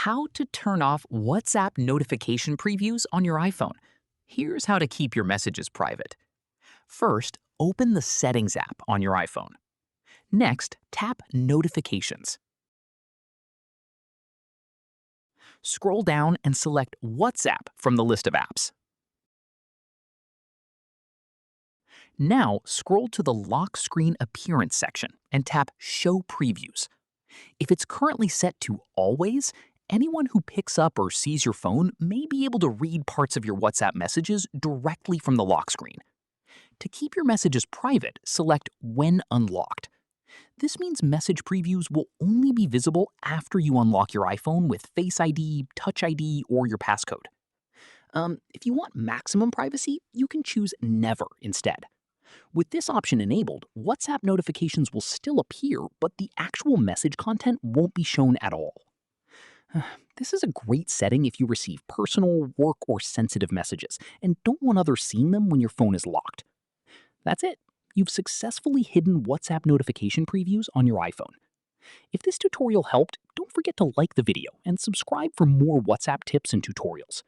How to turn off WhatsApp notification previews on your iPhone. Here's how to keep your messages private. First, open the Settings app on your iPhone. Next, tap Notifications. Scroll down and select WhatsApp from the list of apps. Now, scroll to the Lock Screen Appearance section and tap Show Previews. If it's currently set to Always, anyone who picks up or sees your phone may be able to read parts of your WhatsApp messages directly from the lock screen. To keep your messages private, select When Unlocked. This means message previews will only be visible after you unlock your iPhone with Face ID, Touch ID, or your passcode. If you want maximum privacy, you can choose Never instead. With this option enabled, WhatsApp notifications will still appear, but the actual message content won't be shown at all. This is a great setting if you receive personal, work, or sensitive messages and don't want others seeing them when your phone is locked. That's it. You've successfully hidden WhatsApp notification previews on your iPhone. If this tutorial helped, don't forget to like the video and subscribe for more WhatsApp tips and tutorials.